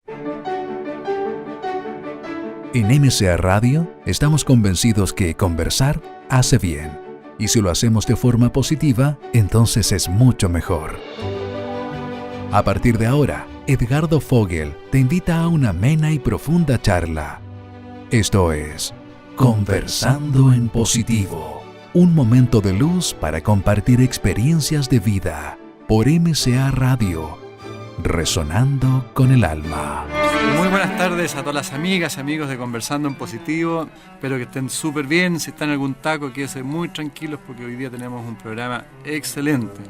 En MCA Radio estamos convencidos que conversar hace bien. Y si lo hacemos de forma positiva, entonces es mucho mejor. A partir de ahora, Edgardo Fogel te invita a una amena y profunda charla. Esto es Conversando en Positivo. Un momento de luz para compartir experiencias de vida por MCA Radio. Resonando con el alma. Muy buenas tardes a todas las amigas y amigos de Conversando en Positivo. Espero que estén súper bien. Si están en algún taco, quédense muy tranquilos porque hoy día tenemos un programa excelente.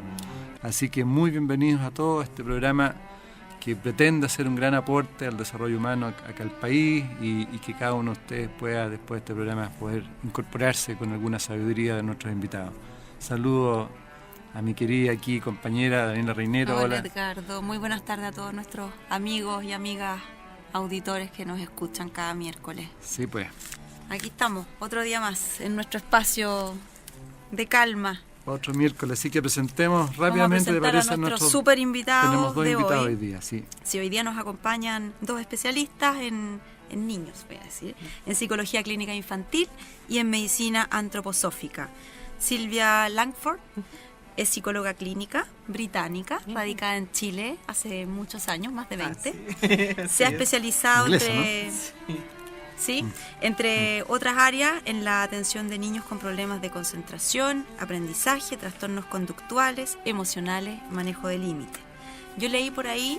Así que muy bienvenidos a todos a este programa que pretende hacer un gran aporte al desarrollo humano acá al país y que cada uno de ustedes pueda, después de este programa, poder incorporarse con alguna sabiduría de nuestros invitados. Saludos a mi querida aquí compañera Daniela Reinero. Hola Edgardo, muy buenas tardes a todos nuestros amigos y amigas auditores que nos escuchan cada miércoles. Sí, pues. Aquí estamos, otro día más, en nuestro espacio de calma. Otro miércoles, así que presentemos rápidamente. Vamos a presentar a nuestros super invitados. Tenemos dos de invitados hoy hoy día, sí. Sí, hoy día nos acompañan dos especialistas en niños, voy a decir, en psicología clínica infantil y en medicina antroposófica. Silvia Langford es psicóloga clínica británica, radicada en Chile hace muchos años, más de 20. Se ha especializado entre otras áreas en la atención de niños con problemas de concentración, aprendizaje, trastornos conductuales, emocionales, manejo de límites. Yo leí por ahí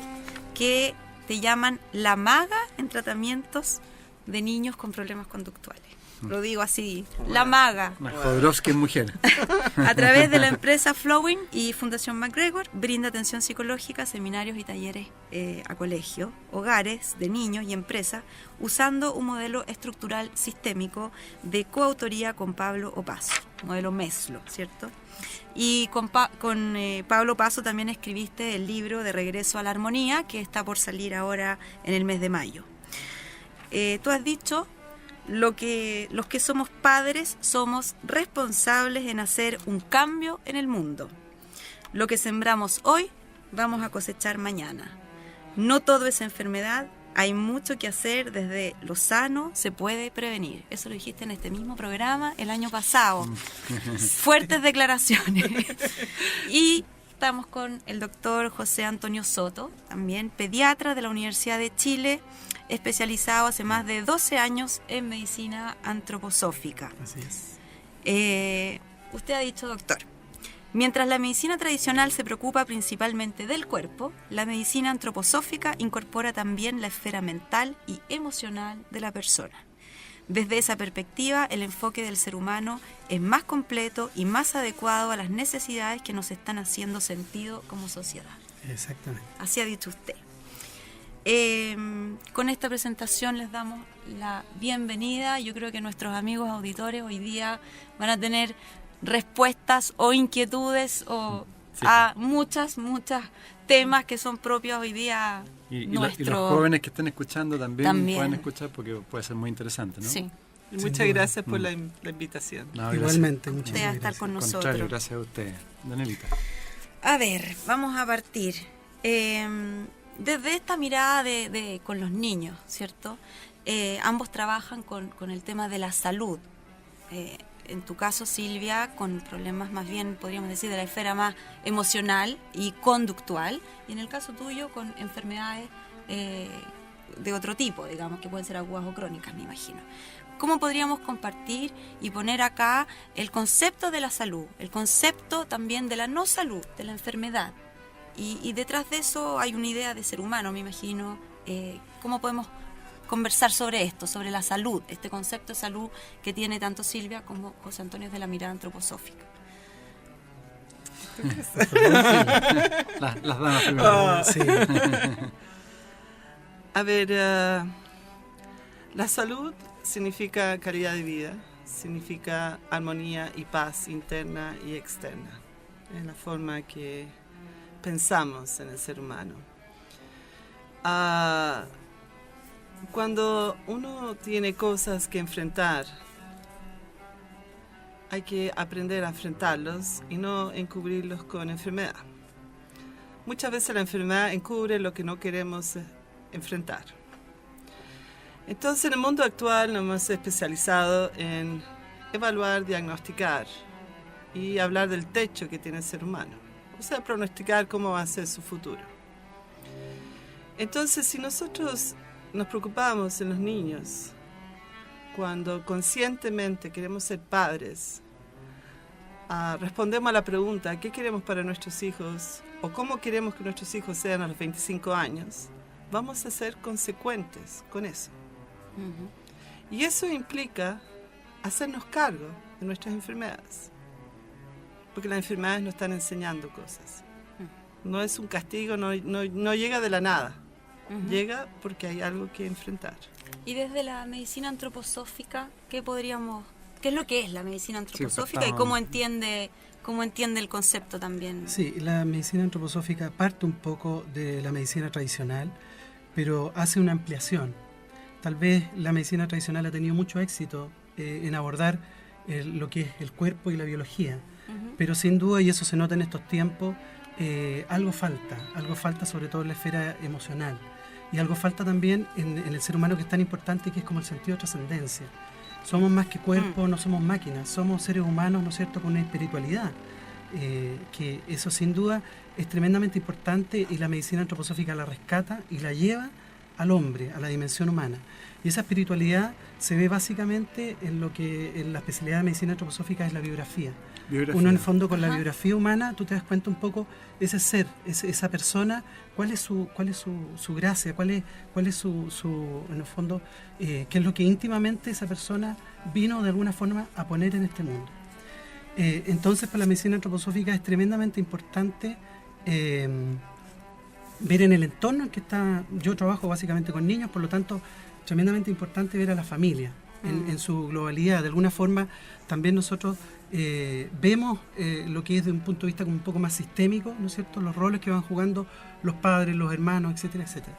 que te llaman la maga en tratamientos de niños con problemas conductuales. Lo digo así, la maga. Jodorowsky es mujer. A través de la empresa Flowing y Fundación MacGregor, brinda atención psicológica, seminarios y talleres a colegios, hogares de niños y empresas, usando un modelo estructural sistémico de coautoría con Pablo Opaso, modelo Meslo, ¿cierto? Y con Pablo Opaso también escribiste el libro de Regreso a la Armonía, que está por salir ahora en el mes de mayo. Tú has dicho: los que somos padres somos responsables en hacer un cambio en el mundo. Lo que sembramos hoy, vamos a cosechar mañana. No todo es enfermedad, hay mucho que hacer, desde lo sano se puede prevenir. Eso lo dijiste en este mismo programa el año pasado. Fuertes declaraciones. Y estamos con el doctor José Antonio Soto, también pediatra de la Universidad de Chile, especializado hace más de 12 años en medicina antroposófica. Así es. Usted ha dicho, doctor, mientras la medicina tradicional se preocupa principalmente del cuerpo, la medicina antroposófica incorpora también la esfera mental y emocional de la persona. Desde esa perspectiva, el enfoque del ser humano es más completo y más adecuado a las necesidades que nos están haciendo sentido como sociedad. Exactamente. Así ha dicho usted. Con esta presentación les damos la bienvenida. Yo creo que nuestros amigos auditores hoy día van a tener respuestas o inquietudes a muchas temas que son propios hoy día nuestros. Y los jóvenes que estén escuchando también pueden escuchar, porque puede ser muy interesante, ¿no? Sí. Muchas gracias por la invitación. No, igualmente, Usted muchas a gracias. estar con nosotros. Contrario, gracias a usted, Danielita. A ver, vamos a partir. Desde esta mirada con los niños, ¿cierto? Ambos trabajan con el tema de la salud. En tu caso, Silvia, con problemas más bien, podríamos decir, de la esfera más emocional y conductual. Y en el caso tuyo, con enfermedades de otro tipo, digamos, que pueden ser agudas o crónicas, me imagino. ¿Cómo podríamos compartir y poner acá el concepto de la salud, el concepto también de la no salud, de la enfermedad? Y detrás de eso hay una idea de ser humano, me imagino. ¿Cómo podemos conversar sobre esto, sobre la salud, este concepto de salud que tiene tanto Silvia como José Antonio de la mirada antroposófica? Las damas primero. Sí. A ver, la salud significa calidad de vida, significa armonía y paz interna y externa. Es la forma que pensamos en el ser humano. Cuando uno tiene cosas que enfrentar, hay que aprender a enfrentarlos y no encubrirlos con enfermedad. Muchas veces la enfermedad encubre lo que no queremos enfrentar. Entonces, en el mundo actual nos hemos especializado en evaluar, diagnosticar y hablar del techo que tiene el ser humano, o sea, pronosticar cómo va a ser su futuro. Entonces, si nosotros nos preocupamos en los niños, cuando conscientemente queremos ser padres, respondemos a la pregunta, ¿qué queremos para nuestros hijos? O cómo queremos que nuestros hijos sean a los 25 años, vamos a ser consecuentes con eso. Uh-huh. Y eso implica hacernos cargo de nuestras enfermedades. Porque las enfermedades nos están enseñando cosas. No es un castigo, no llega de la nada. Uh-huh. Llega porque hay algo que enfrentar. Y desde la medicina antroposófica, ¿qué es lo que es la medicina antroposófica y cómo entiende el concepto también? Sí, la medicina antroposófica parte un poco de la medicina tradicional, pero hace una ampliación. Tal vez la medicina tradicional ha tenido mucho éxito en abordar lo que es el cuerpo y la biología, uh-huh. Pero sin duda, y eso se nota en estos tiempos, algo falta sobre todo en la esfera emocional, y algo falta también en el ser humano, que es tan importante, que es como el sentido de trascendencia. Somos más que cuerpo, no somos máquinas, somos seres humanos, ¿no es cierto?, con una espiritualidad, que eso sin duda es tremendamente importante, y la medicina antroposófica la rescata y la lleva al hombre, a la dimensión humana. Y esa espiritualidad se ve básicamente en lo que en la especialidad de medicina antroposófica es la biografía. Uno en el fondo con la biografía humana, tú te das cuenta un poco ese ser, esa persona, cuál es su gracia, cuál es su en el fondo, qué es lo que íntimamente esa persona vino de alguna forma a poner en este mundo. Entonces, para la medicina antroposófica es tremendamente importante ver en el entorno en que está. Yo trabajo básicamente con niños, por lo tanto, tremendamente importante ver a la familia en su globalidad. De alguna forma, también nosotros vemos lo que es de un punto de vista como un poco más sistémico, ¿no es cierto?, los roles que van jugando los padres, los hermanos, etcétera, etcétera.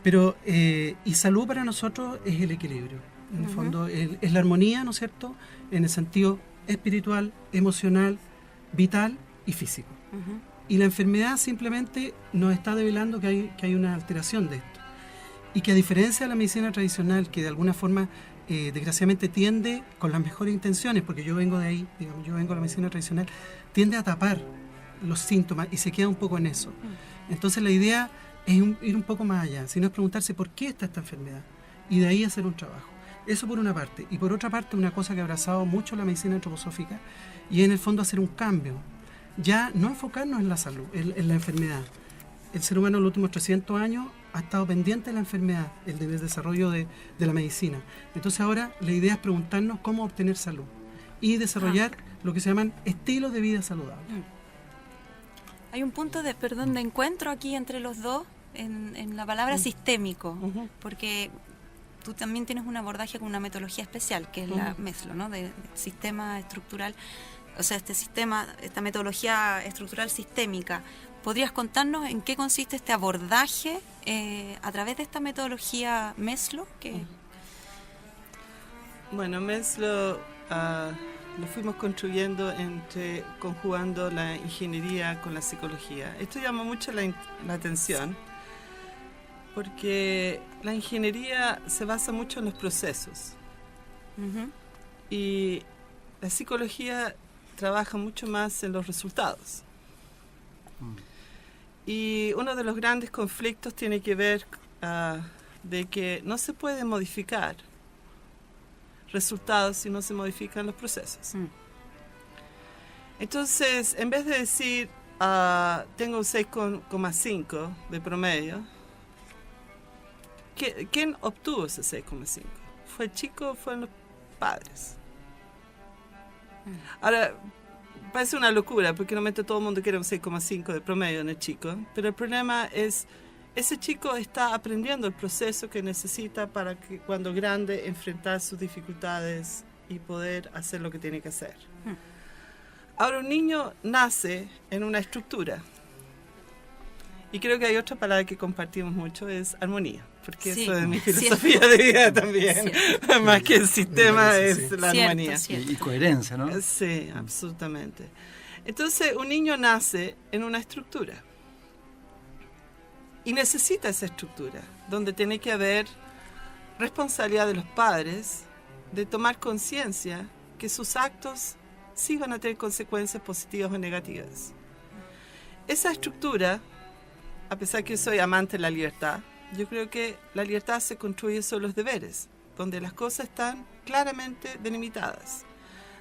Pero, y salud para nosotros es el equilibrio. En el fondo, es la armonía, ¿no es cierto?, en el sentido espiritual, emocional, vital y físico. Y la enfermedad simplemente nos está develando que hay una alteración de esto. Y que, a diferencia de la medicina tradicional, que de alguna forma desgraciadamente tiende, con las mejores intenciones, porque yo vengo de ahí, digamos, yo vengo de la medicina tradicional, tiende a tapar los síntomas y se queda un poco en eso. Entonces la idea es ir un poco más allá, sino es preguntarse por qué está esta enfermedad, y de ahí hacer un trabajo. Eso por una parte. Y por otra parte, una cosa que ha abrazado mucho la medicina antroposófica, y en el fondo hacer un cambio. Ya no enfocarnos en la salud, en la enfermedad. El ser humano en los últimos 300 años ha estado pendiente de la enfermedad, el desarrollo de la medicina. Entonces ahora la idea es preguntarnos cómo obtener salud y desarrollar lo que se llaman estilos de vida saludables. Hay un punto de encuentro aquí entre los dos en la palabra sistémico, porque tú también tienes un abordaje con una metodología especial, que es la MESLO, ¿no?, de sistema estructural. O sea, esta metodología estructural sistémica. ¿Podrías contarnos en qué consiste este abordaje a través de esta metodología MESLO? Bueno, MESLO lo fuimos construyendo conjugando la ingeniería con la psicología. Esto llama mucho la atención, porque la ingeniería se basa mucho en los procesos. Y la psicología trabaja mucho más en los resultados. Y uno de los grandes conflictos tiene que ver de que no se puede modificar resultados si no se modifican los procesos. Entonces, en vez de decir tengo un 6,5 de promedio, ¿quién obtuvo ese 6,5? ¿Fue el chico o fueron los padres? Ahora, parece una locura, porque normalmente todo el mundo quiere un 6,5 de promedio en el chico, pero el problema es, ese chico está aprendiendo el proceso que necesita para que cuando grande enfrentar sus dificultades y poder hacer lo que tiene que hacer. Ahora, un niño nace en una estructura, y creo que hay otra palabra que compartimos mucho, es armonía, porque eso es mi filosofía de vida también, más que el sistema es la armonía. Y coherencia, ¿no? Sí, absolutamente. Entonces, un niño nace en una estructura. Y necesita esa estructura, donde tiene que haber responsabilidad de los padres de tomar conciencia que sus actos sí van a tener consecuencias positivas o negativas. Esa estructura, a pesar que yo soy amante de la libertad, yo creo que la libertad se construye sobre los deberes, donde las cosas están claramente delimitadas,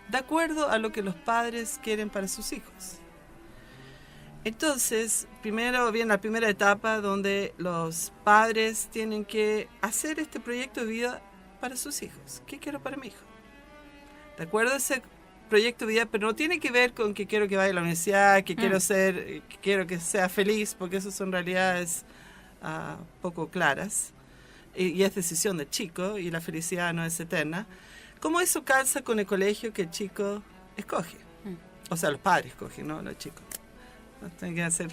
de acuerdo a lo que los padres quieren para sus hijos. Entonces, primero viene la primera etapa donde los padres tienen que hacer este proyecto de vida para sus hijos. ¿Qué quiero para mi hijo? De acuerdo a ese proyecto de vida, pero no tiene que ver con que quiero que vaya a la universidad, que quiero que sea feliz, porque eso son realidades poco claras. Y es decisión del chico, y la felicidad no es eterna. ¿Cómo eso calza con el colegio que el chico escoge? O sea, los padres escogen, no los chicos. Tienen que hacer.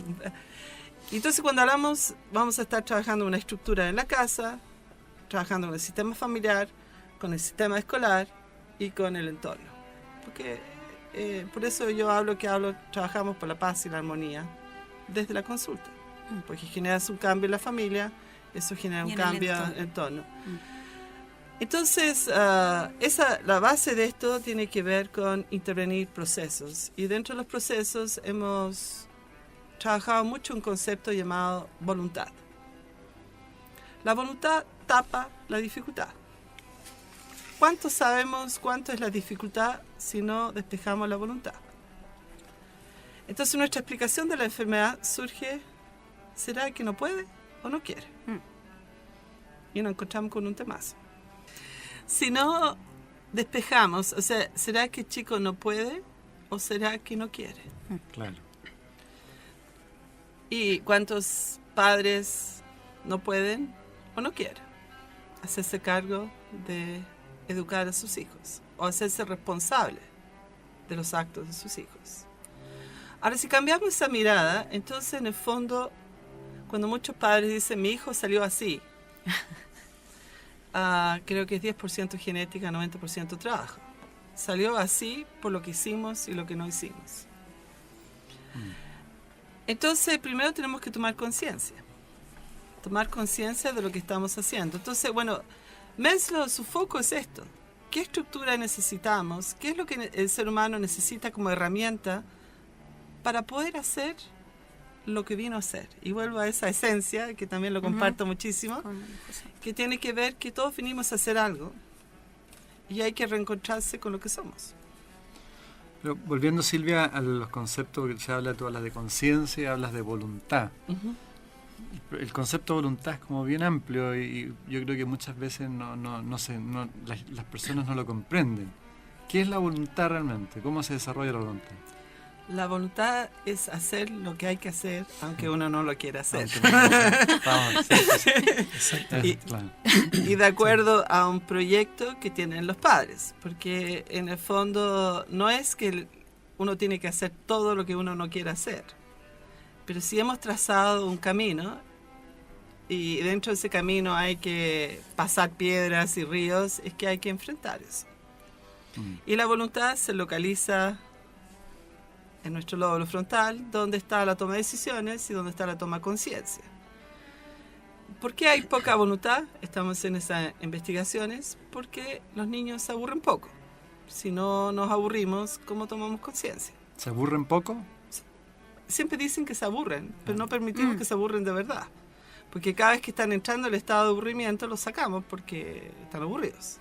Entonces, cuando hablamos, vamos a estar trabajando una estructura en la casa, trabajando con el sistema familiar, con el sistema escolar y con el entorno. Porque por eso trabajamos por la paz y la armonía desde la consulta. Porque generas un cambio en la familia, eso genera un cambio en el entorno. Entonces, la base de esto tiene que ver con intervenir procesos. Y dentro de los procesos hemos trabajado mucho un concepto llamado voluntad. La voluntad tapa la dificultad. ¿Cuánto sabemos cuánto es la dificultad si no despejamos la voluntad? Entonces nuestra explicación de la enfermedad surge, ¿será que no puede o no quiere? Y nos encontramos con un temazo. Si no despejamos, o sea, ¿será que el chico no puede o será que no quiere? Claro. ¿Y cuántos padres no pueden o no quieren hacerse cargo de educar a sus hijos o hacerse responsable de los actos de sus hijos? Ahora, si cambiamos esa mirada, entonces en el fondo, cuando muchos padres dicen, mi hijo salió así, creo que es 10% genética, 90% trabajo. Salió así por lo que hicimos y lo que no hicimos. Entonces, primero tenemos que tomar conciencia de lo que estamos haciendo. Entonces, bueno, Maslow, su foco es esto. ¿Qué estructura necesitamos? ¿Qué es lo que el ser humano necesita como herramienta para poder hacer lo que vino a hacer? Y vuelvo a esa esencia, que también lo comparto muchísimo, que tiene que ver que todos vinimos a hacer algo y hay que reencontrarse con lo que somos. Pero volviendo, Silvia, a los conceptos que se habla, tú hablas de conciencia y hablas de voluntad. El concepto de voluntad es como bien amplio y yo creo que muchas veces las personas no lo comprenden. ¿Qué es la voluntad realmente? ¿Cómo se desarrolla la voluntad? La voluntad es hacer lo que hay que hacer, aunque uno no lo quiera hacer. Y de acuerdo a un proyecto que tienen los padres, porque en el fondo no es que uno tiene que hacer todo lo que uno no quiere hacer, pero si hemos trazado un camino y dentro de ese camino hay que pasar piedras y ríos, es que hay que enfrentar eso. Y la voluntad se localiza en nuestro lóbulo frontal, donde está la toma de decisiones y donde está la toma de conciencia. ¿Por qué hay poca voluntad? Estamos en esas investigaciones porque los niños se aburren poco. Si no nos aburrimos, ¿cómo tomamos conciencia? ¿Se aburren poco? Siempre dicen que se aburren, pero no permitimos que se aburren de verdad. Porque cada vez que están entrando en el estado de aburrimiento, los sacamos porque están aburridos.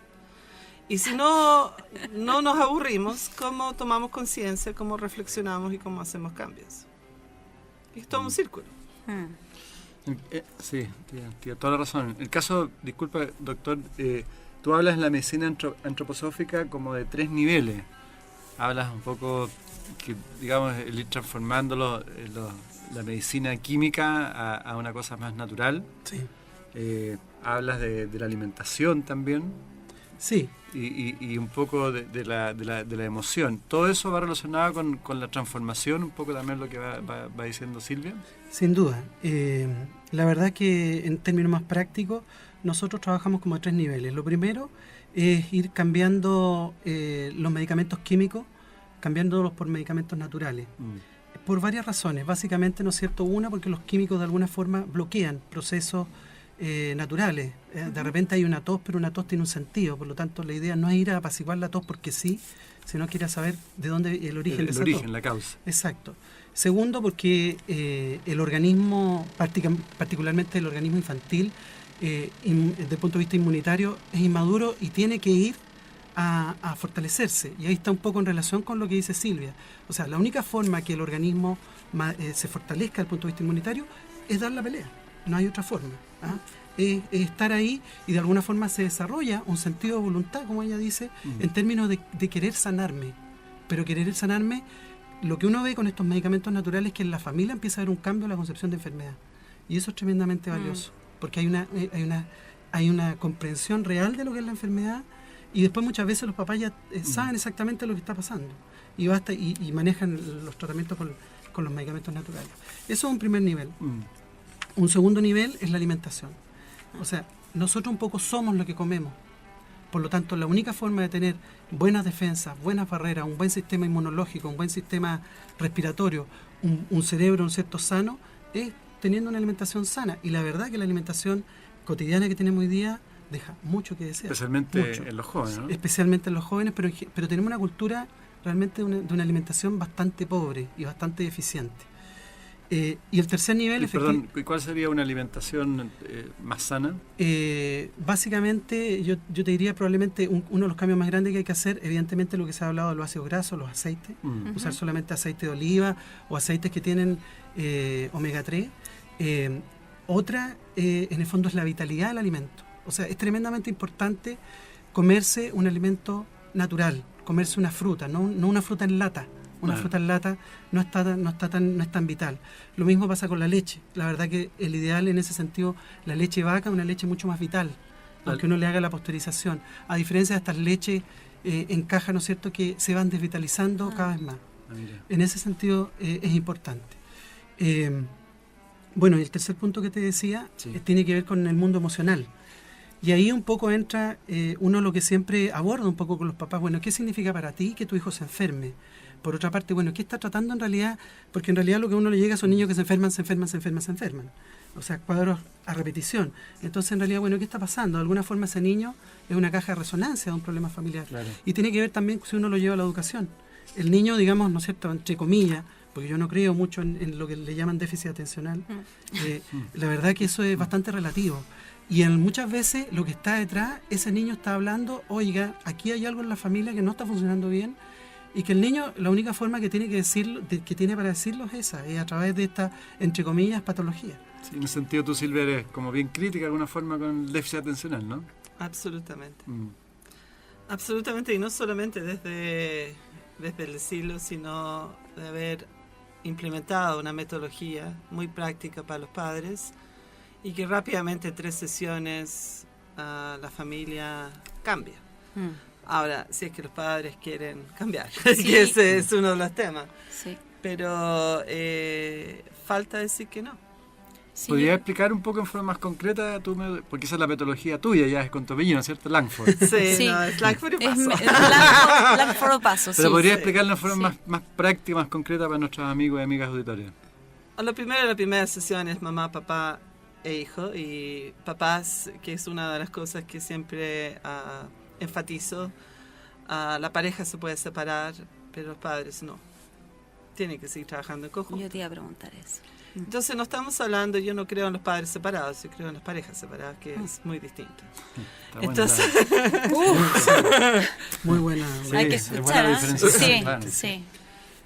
Y si no nos aburrimos, ¿cómo tomamos conciencia, cómo reflexionamos y cómo hacemos cambios? Es todo un círculo. Sí, tiene toda la razón. En el caso, disculpa, doctor, tú hablas en la medicina antroposófica como de 3 niveles. Hablas un poco que, digamos, el ir transformando la medicina química a una cosa más natural. Sí. Hablas de la alimentación también. Sí. Y un poco de la emoción. ¿Todo eso va relacionado con la transformación? Un poco también lo que va diciendo Silvia. Sin duda. La verdad que en términos más prácticos, nosotros trabajamos como de 3 niveles. Lo primero es ir cambiando los medicamentos químicos, cambiándolos por medicamentos naturales. Por varias razones. Básicamente, ¿no es cierto? Una, porque los químicos de alguna forma bloquean procesos naturales. De repente hay una tos, pero una tos tiene un sentido. Por lo tanto, la idea no es ir a apaciguar la tos porque sí, sino que ir a saber de dónde el origen de esa tos. La causa. Exacto. Segundo, porque el organismo, particularmente el organismo infantil, desde el punto de vista inmunitario, es inmaduro y tiene que ir a fortalecerse. Y ahí está un poco en relación con lo que dice Silvia. O sea, la única forma que el organismo se fortalezca desde el punto de vista inmunitario es dar la pelea. No hay otra forma. ¿Ah? Es estar ahí y de alguna forma se desarrolla un sentido de voluntad, como ella dice, en términos de querer sanarme. Pero querer sanarme, lo que uno ve con estos medicamentos naturales es que en la familia empieza a haber un cambio en la concepción de enfermedad. Y eso es tremendamente valioso, porque hay una comprensión real de lo que es la enfermedad y después muchas veces los papás ya saben exactamente lo que está pasando y manejan los tratamientos con los medicamentos naturales. Eso es un primer nivel. Un segundo nivel es la alimentación. O sea, nosotros un poco somos lo que comemos. Por lo tanto, la única forma de tener buenas defensas, buenas barreras, un buen sistema inmunológico, un buen sistema respiratorio, un cerebro, un cierto sano, es teniendo una alimentación sana. Y la verdad que la alimentación cotidiana que tenemos hoy día deja mucho que desear. Especialmente en los jóvenes, ¿no? Especialmente en los jóvenes, pero tenemos una cultura realmente de una alimentación bastante pobre y bastante deficiente. Y el tercer nivel... Perdón, ¿cuál sería una alimentación más sana? Básicamente, yo te diría probablemente uno de los cambios más grandes que hay que hacer, evidentemente lo que se ha hablado de los ácidos grasos, los aceites, usar solamente aceite de oliva o aceites que tienen omega 3. Otra, en el fondo, es la vitalidad del alimento. O sea, es tremendamente importante comerse un alimento natural, comerse una fruta, no una fruta en lata. Una fruta en lata no es tan vital. Lo mismo pasa con la leche. La verdad que el ideal en ese sentido, la leche vaca es una leche mucho más vital, aunque uno le haga la pasteurización. A diferencia de estas leches en caja, ¿no es cierto?, que se van desvitalizando cada vez más. En ese sentido es importante. Bueno, y el tercer punto que te decía tiene que ver con el mundo emocional. Y ahí un poco entra uno lo que siempre aborda un poco con los papás. Bueno, ¿qué significa para ti que tu hijo se enferme? Por otra parte, bueno, ¿qué está tratando en realidad? Porque en realidad lo que uno le llega son niños que se enferman. O sea, cuadros a repetición. Entonces, en realidad, bueno, ¿qué está pasando? De alguna forma ese niño es una caja de resonancia de un problema familiar. Claro. Y tiene que ver también si uno lo lleva a la educación. El niño, digamos, ¿no es cierto?, entre comillas, porque yo no creo mucho en lo que le llaman déficit atencional, la verdad que eso es bastante relativo. Y muchas veces lo que está detrás, ese niño está hablando, oiga, aquí hay algo en la familia que no está funcionando bien, y que el niño, la única forma que tiene que tiene para decirlo es esa, es a través de esta, entre comillas, patología. Sí, en ese sentido tú, Silvia, eres como bien crítica de alguna forma con el déficit atencional, ¿no? Absolutamente. Absolutamente, y no solamente desde el siglo, sino de haber implementado una metodología muy práctica para los padres y que rápidamente en 3 sesiones la familia cambia. Ahora, si es que los padres quieren cambiar, y ese es uno de los temas. Sí. Pero falta decir que no. Sí. ¿Podrías explicar un poco en forma más concreta, porque esa es la metodología tuya, ya es con Tobillino, ¿cierto? Langford. Sí, no, es Langford y Paso. Langford o Paso, Pero podrías explicarlo en forma más práctica, más concreta para nuestros amigos y amigas auditorias. La primera sesión es mamá, papá e hijo, y papás, que es una de las cosas que siempre enfatizo, la pareja se puede separar, pero los padres no. Tienen que seguir trabajando en conjunto. Yo te iba a preguntar eso. Entonces no estamos hablando, yo no creo en los padres separados, yo creo en las parejas separadas, que es muy distinto. Entonces, muy buena. Sí, hay que escuchar. Sí.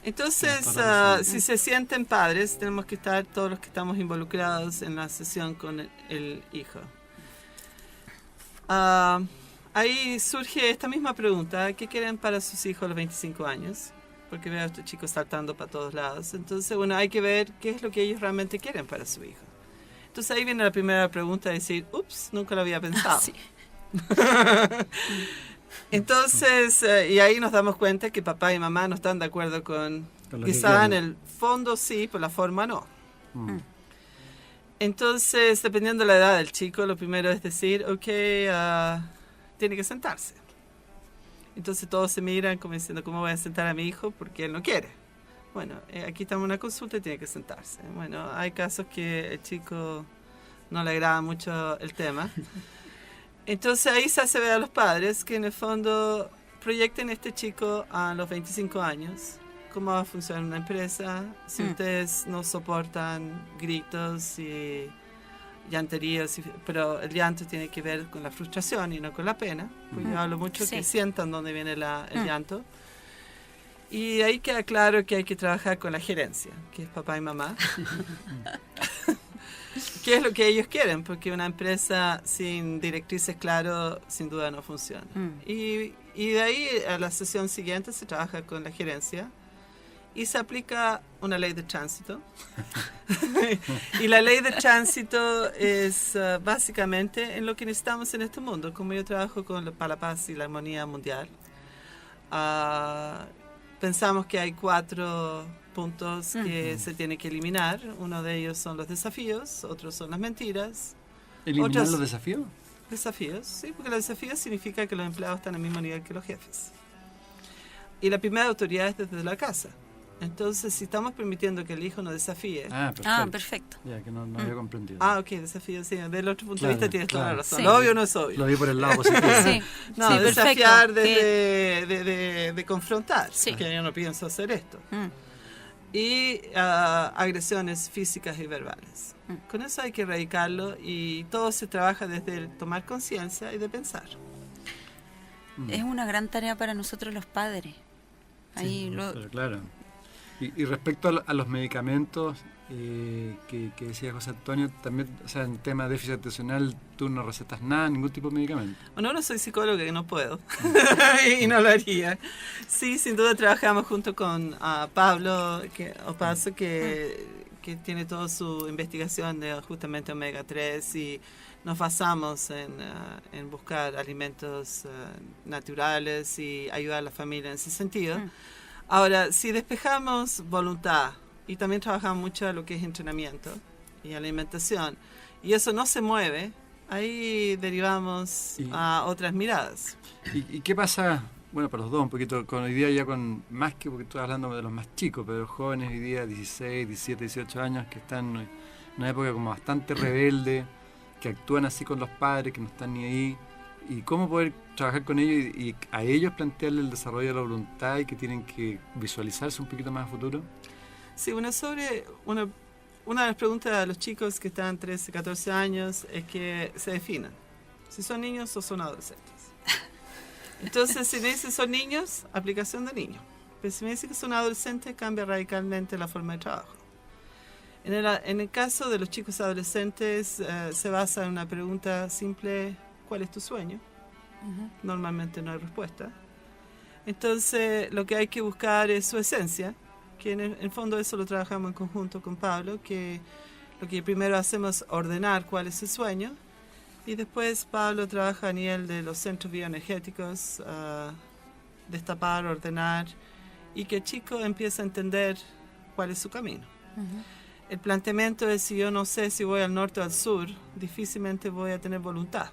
Entonces, si se sienten padres, tenemos que estar todos los que estamos involucrados en la sesión con el hijo. Ahí surge esta misma pregunta: ¿qué quieren para sus hijos a los 25 años? Porque veo a estos chicos saltando para todos lados. Entonces, bueno, hay que ver qué es lo que ellos realmente quieren para su hijo. Entonces ahí viene la primera pregunta, decir, ups, nunca lo había pensado. Sí. Entonces, y ahí nos damos cuenta que papá y mamá no están de acuerdo con quizá en el fondo sí, por la forma no. Entonces, dependiendo de la edad del chico, lo primero es decir, ok, tiene que sentarse. Entonces todos se miran como diciendo, ¿cómo voy a sentar a mi hijo? Porque él no quiere. bueno, aquí estamos en una consulta y tiene que sentarse. Bueno, hay casos que el chico no le agrada mucho el tema. Entonces ahí se hace ver a los padres que en el fondo proyecten a este chico a los 25 años, cómo va a funcionar una empresa, si ustedes no soportan gritos y llanterías, pero el llanto tiene que ver con la frustración y no con la pena, porque yo hablo mucho que sientan dónde viene el llanto. Y ahí queda claro que hay que trabajar con la gerencia, que es papá y mamá. ¿Qué es lo que ellos quieren? Porque una empresa sin directrices claras sin duda no funciona. Y de ahí a la sesión siguiente se trabaja con la gerencia y se aplica una ley de tránsito. Y la ley de tránsito es básicamente en lo que necesitamos en este mundo. Como yo trabajo para la paz y la armonía mundial, pensamos que hay 4 puntos que se tienen que eliminar. Uno de ellos son los desafíos, otros son las mentiras. ¿Eliminar los desafíos? Desafíos, sí, porque los desafíos significa que los empleados están al mismo nivel que los jefes. Y la primera autoridad es desde la casa. Entonces, si estamos permitiendo que el hijo nos desafíe... Perfecto. Ya, que no había comprendido. Ok, desafío, sí. Del otro punto de vista tienes toda la razón. Sí. Lo obvio no es obvio. Lo vi por el lado positivo. Sí. No, Sí, desafiar perfecto. de confrontar. Sí. Que yo no pienso hacer esto. Y agresiones físicas y verbales. Con eso hay que erradicarlo y todo se trabaja desde el tomar conciencia y de pensar. Es una gran tarea para nosotros los padres. Ahí Pero claro. Y respecto a los medicamentos que decía José Antonio, también, o sea, en tema de déficit atencional, tú no recetas nada, ningún tipo de medicamento. Bueno, no soy psicóloga y no puedo. Y no lo haría. Sí, sin duda trabajamos junto con Pablo Opaso, que tiene toda su investigación de justamente omega 3 y nos basamos en buscar alimentos naturales y ayudar a la familia en ese sentido. Ahora, si despejamos voluntad y también trabajamos mucho lo que es entrenamiento y alimentación, y eso no se mueve, ahí derivamos a otras miradas. ¿Y qué pasa, bueno, para los dos un poquito, con hoy día ya con, más que porque estoy hablando de los más chicos, pero los jóvenes hoy día, 16, 17, 18 años, que están en una época como bastante rebelde, que actúan así con los padres, que no están ni ahí, y cómo poder trabajar con ellos y a ellos plantearle el desarrollo de la voluntad y que tienen que visualizarse un poquito más a futuro? Sí, una de las preguntas a los chicos que están 13, 14 años es que se definan si son niños o son adolescentes. Entonces, si me dicen son niños, aplicación de niños. Pero si me dicen que son adolescentes, cambia radicalmente la forma de trabajo. En el caso de los chicos adolescentes, se basa en una pregunta simple: ¿cuál es tu sueño? Normalmente no hay respuesta. Entonces, lo que hay que buscar es su esencia, que en el fondo eso lo trabajamos en conjunto con Pablo, que lo que primero hacemos es ordenar cuál es el sueño, y después Pablo trabaja a nivel de los centros bioenergéticos, destapar, ordenar, y que el chico empiece a entender cuál es su camino. El planteamiento es: si yo no sé si voy al norte o al sur, difícilmente voy a tener voluntad,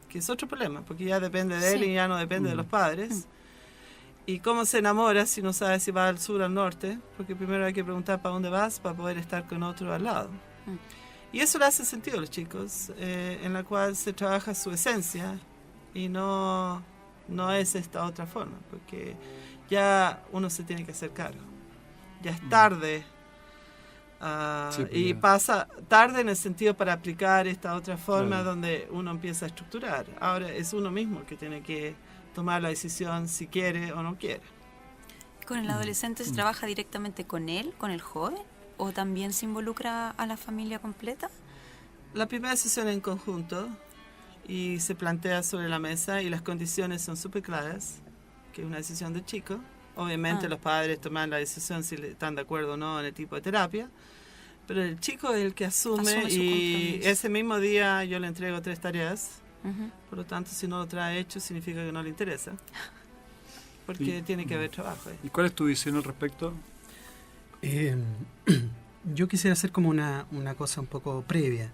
que es otro problema, porque ya depende de él y ya no depende de los padres. ¿Y cómo se enamora si no sabe si va al sur o al norte? Porque primero hay que preguntar para dónde vas para poder estar con otro al lado. Y eso le hace sentido a los chicos, en la cual se trabaja su esencia y no es esta otra forma, porque ya uno se tiene que hacer cargo. Ya es tarde. Y pasa tarde en el sentido para aplicar esta otra forma, donde uno empieza a estructurar. Ahora es uno mismo el que tiene que tomar la decisión si quiere o no quiere. ¿Con el adolescente se trabaja directamente con él, con el joven? ¿O también se involucra a la familia completa? La primera sesión en conjunto y se plantea sobre la mesa y las condiciones son súper claras, que es una decisión del chico. Obviamente los padres toman la decisión si están de acuerdo o no en el tipo de terapia, pero el chico es el que asume y ese mismo día yo le entrego 3 tareas, por lo tanto si no lo trae hecho significa que no le interesa, porque tiene que haber trabajo ahí. ¿Y cuál es tu visión al respecto? Yo quisiera hacer como una cosa un poco previa.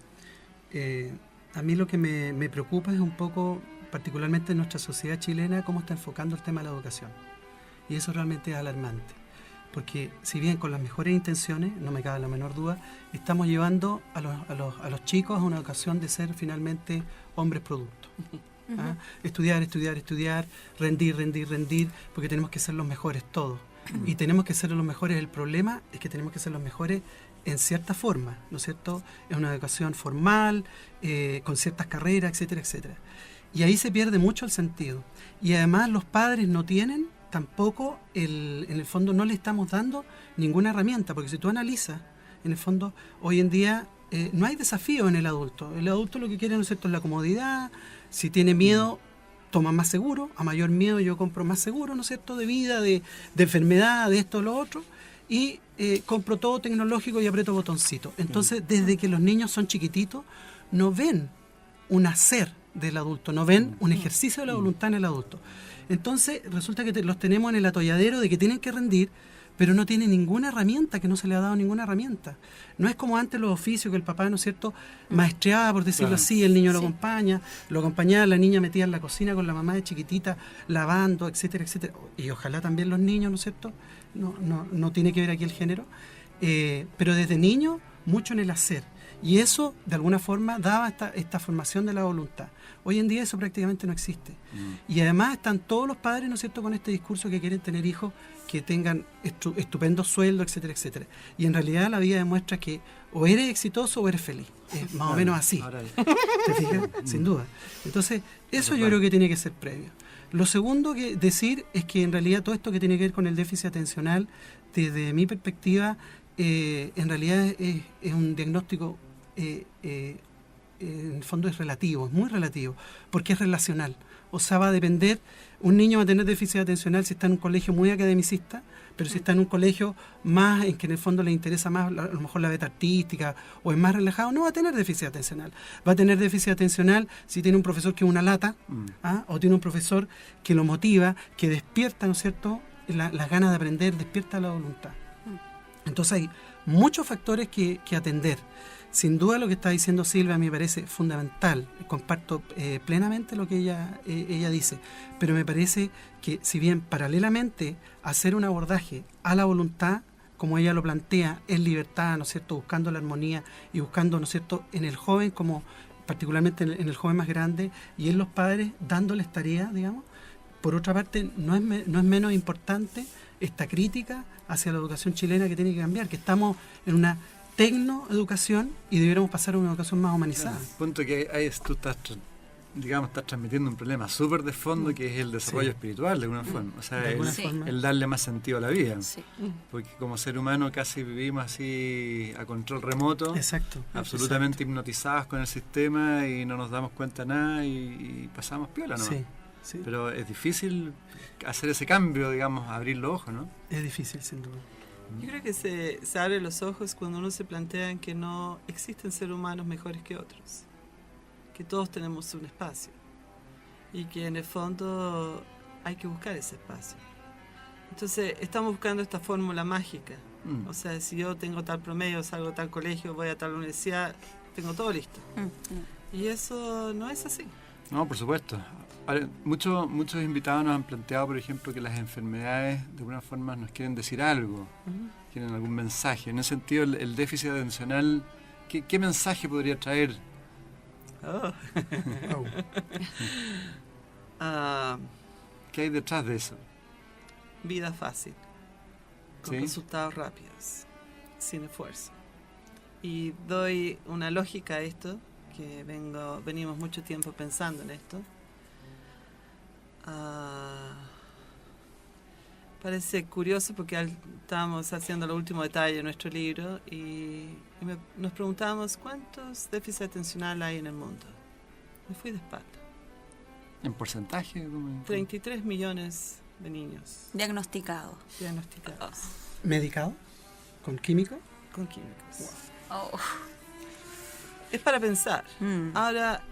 A mí lo que me preocupa es un poco, particularmente en nuestra sociedad chilena, cómo está enfocando el tema de la educación. Y eso realmente es alarmante. porque si bien con las mejores intenciones, no me cabe la menor duda, estamos llevando a los chicos a una educación de ser finalmente hombres producto. ¿Ah? Estudiar, rendir, porque tenemos que ser los mejores todos. Y tenemos que ser los mejores. El problema es que tenemos que ser los mejores en cierta forma, ¿no es cierto? Es una educación formal, con ciertas carreras, etcétera, etcétera. Y ahí se pierde mucho el sentido. Y además los padres no tienen tampoco, en el fondo no le estamos dando ninguna herramienta, porque si tú analizas, en el fondo, hoy en día no hay desafío en el adulto. El adulto lo que quiere, ¿no es cierto?, es la comodidad. Si tiene miedo, toma más seguro. A mayor miedo yo compro más seguro, ¿no es cierto?, de vida, de enfermedad, de esto o lo otro. Y compro todo tecnológico y aprieto botoncito. Entonces, desde que los niños son chiquititos, no ven un hacer del adulto, no ven un ejercicio de la voluntad en el adulto. Entonces, resulta que los tenemos en el atolladero de que tienen que rendir, pero no tienen ninguna herramienta, que no se le ha dado ninguna herramienta. No es como antes los oficios que el papá, ¿no es cierto?, maestreaba, por decirlo así, el niño lo acompañaba, la niña metía en la cocina con la mamá de chiquitita, lavando, etcétera, etcétera. Y ojalá también los niños, ¿no es cierto?, no tiene que ver aquí el género, pero desde niño, mucho en el hacer. Y eso, de alguna forma, daba esta formación de la voluntad. Hoy en día eso prácticamente no existe. Y además están todos los padres, ¿no es cierto?, con este discurso que quieren tener hijos que tengan estupendos sueldos, etcétera, etcétera. Y en realidad la vida demuestra que o eres exitoso o eres feliz. Es más o menos así. ¿Te fijas? Sin duda. Entonces, eso yo creo que tiene que ser previo. Lo segundo que decir es que en realidad todo esto que tiene que ver con el déficit atencional, desde mi perspectiva, en realidad es un diagnóstico, en el fondo es relativo, es muy relativo, porque es relacional. O sea, va a depender, un niño va a tener déficit atencional si está en un colegio muy academicista, pero si está en un colegio más en que en el fondo le interesa más a lo mejor la beta artística o es más relajado, no va a tener déficit atencional. Va a tener déficit atencional si tiene un profesor que es una lata, o tiene un profesor que lo motiva, que despierta, ¿no es cierto?, las ganas de aprender, despierta la voluntad. Entonces hay muchos factores que atender. Sin duda lo que está diciendo Silvia me parece fundamental, comparto plenamente lo que ella dice, pero me parece que si bien paralelamente hacer un abordaje a la voluntad, como ella lo plantea, en libertad, ¿no es cierto?, buscando la armonía y buscando, ¿no es cierto?, en el joven, como particularmente en el joven más grande, y en los padres dándoles tareas, digamos. Por otra parte, no es menos importante esta crítica hacia la educación chilena que tiene que cambiar, que estamos en una tecnoeducación y debiéramos pasar a una educación más humanizada. El punto que tú estás transmitiendo un problema súper de fondo, que es el desarrollo espiritual de alguna forma. O sea, el darle más sentido a la vida. Sí. Porque como ser humano casi vivimos así a control remoto. Exacto. Absolutamente hipnotizados con el sistema y no nos damos cuenta de nada y pasamos piola, ¿no? Sí. Sí. Pero es difícil hacer ese cambio, digamos, abrir los ojos, ¿no? Es difícil, sin duda. Yo creo que se abre los ojos cuando uno se plantea que no existen seres humanos mejores que otros, que todos tenemos un espacio y que en el fondo hay que buscar ese espacio. Entonces estamos buscando esta fórmula mágica. O sea, si yo tengo tal promedio, salgo a tal colegio, voy a tal universidad, tengo todo listo. Y eso no es así. No, por supuesto. Ahora, muchos invitados nos han planteado, por ejemplo, que las enfermedades de alguna forma nos quieren decir algo, quieren algún mensaje. En ese sentido, el déficit atencional, ¿qué mensaje podría traer? ¿Qué hay detrás de eso? Vida fácil, con resultados rápidos, sin esfuerzo. Y doy una lógica a esto, que venimos mucho tiempo pensando en esto. Parece curioso porque estábamos haciendo los últimos detalles de nuestro libro y nos preguntábamos cuántos déficits atencional hay en el mundo. Me fui de espalda. ¿En porcentaje? 33 millones de niños diagnosticados. ¿Medicados? ¿Con químicos? Con químicos. Wow. Es para pensar. Ahora,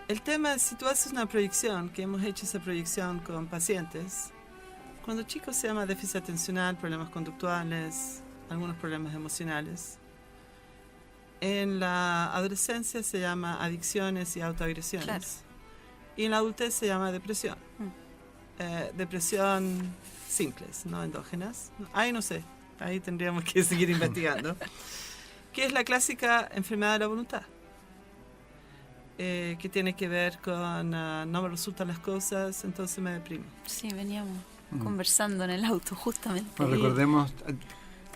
el tema es si tú haces una proyección, que hemos hecho esa proyección con pacientes, cuando chicos se llama déficit atencional, problemas conductuales, algunos problemas emocionales. En la adolescencia se llama adicciones y autoagresiones. Claro. Y en la adultez se llama depresión. Depresión simples, no endógenas. Ahí no sé, ahí tendríamos que seguir investigando, que es la clásica enfermedad de la voluntad, que tiene que ver con no me resultan las cosas, entonces me deprimo. Sí, veníamos conversando en el auto justamente. Bueno, recordemos,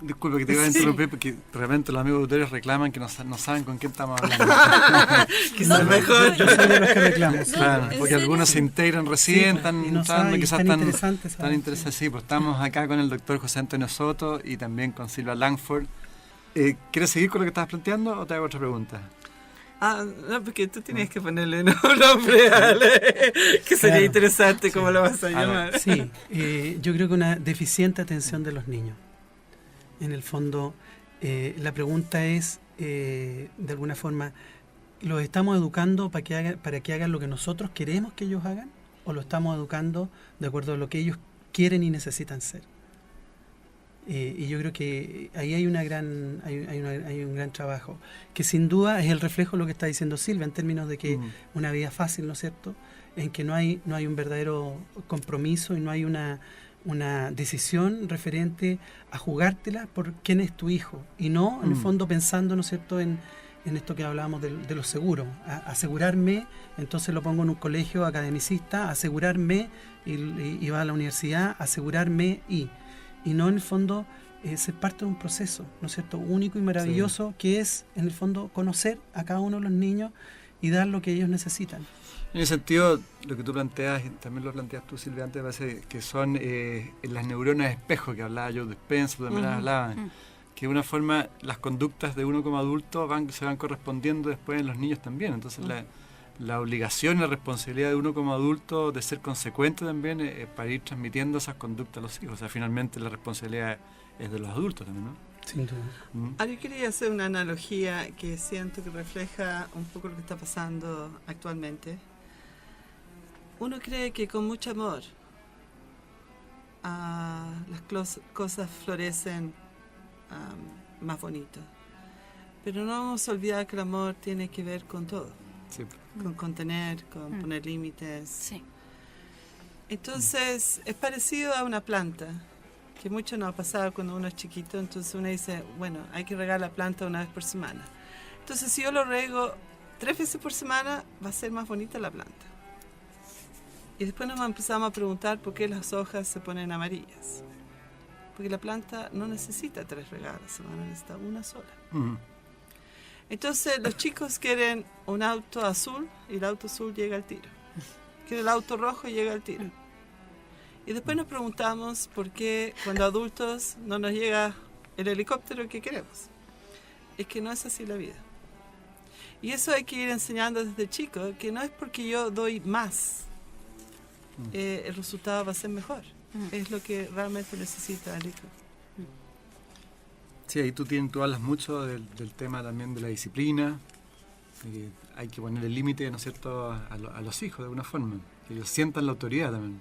disculpe que te iba a interrumpir, porque de repente los amigos auditores reclaman que no saben con quién estamos hablando. Quizás mejor. Yo soy de los que reclamo. Claro, porque algunos se integran recién, están y no entrando, saben, quizás tan tan interesantes. Sí, pues estamos acá con el doctor José Antonio Soto y también con Silvia Langford. ¿Quieres seguir con lo que estabas planteando o te hago otra pregunta? No, porque tú tienes que ponerle un nombre, Ale, que sería interesante cómo lo vas a llamar. Sí, yo creo que una deficiente atención de los niños. En el fondo, la pregunta es, de alguna forma, ¿los estamos educando para que hagan lo que nosotros queremos que ellos hagan? ¿O lo estamos educando de acuerdo a lo que ellos quieren y necesitan ser? Y yo creo que ahí hay un gran trabajo, que sin duda es el reflejo de lo que está diciendo Silvia, en términos de que una vida fácil, ¿no es cierto?, en que no hay un verdadero compromiso y no hay una decisión referente a jugártela por quién es tu hijo, y no, en el fondo, pensando, ¿no es cierto?, en esto que hablábamos de los seguros, asegurarme, entonces lo pongo en un colegio academicista, asegurarme, y va a la universidad, asegurarme, y no, en el fondo, ser parte de un proceso, ¿no es cierto?, único y maravilloso, que es, en el fondo, conocer a cada uno de los niños y dar lo que ellos necesitan. En ese sentido, lo que tú planteas, y también lo planteas tú, Silvia, antes, parece que son las neuronas espejo que hablaba Joe Dispenza, tú también hablabas, que de una forma las conductas de uno como adulto se van correspondiendo después en los niños también. Entonces la obligación y la responsabilidad de uno como adulto de ser consecuente también para ir transmitiendo esas conductas a los hijos. O sea, finalmente la responsabilidad es de los adultos también, ¿no? Sin duda. Yo quería hacer una analogía que siento que refleja un poco lo que está pasando actualmente. Uno cree que con mucho amor las cosas florecen más bonito, pero no vamos a olvidar que el amor tiene que ver con todo, con contener, con poner límites. Sí. Entonces es parecido a una planta, que mucho nos ha pasado cuando uno es chiquito. Entonces uno dice, bueno, hay que regar la planta una vez por semana. Entonces si yo lo riego 3 veces por semana, va a ser más bonita la planta. Y después nos empezamos a preguntar por qué las hojas se ponen amarillas. Porque la planta no necesita 3 regadas a la semana, necesita una sola. Entonces los chicos quieren un auto azul y el auto azul llega al tiro. Quieren el auto rojo y llega al tiro. Y después nos preguntamos por qué cuando adultos no nos llega el helicóptero que queremos. Es que no es así la vida. Y eso hay que ir enseñando desde chico, que no es porque yo doy más, el resultado va a ser mejor. Es lo que realmente necesita el hijo. Sí, ahí tú hablas mucho del tema también de la disciplina, de que hay que poner el límite, ¿no es cierto?, a los hijos de alguna forma, que ellos sientan la autoridad también.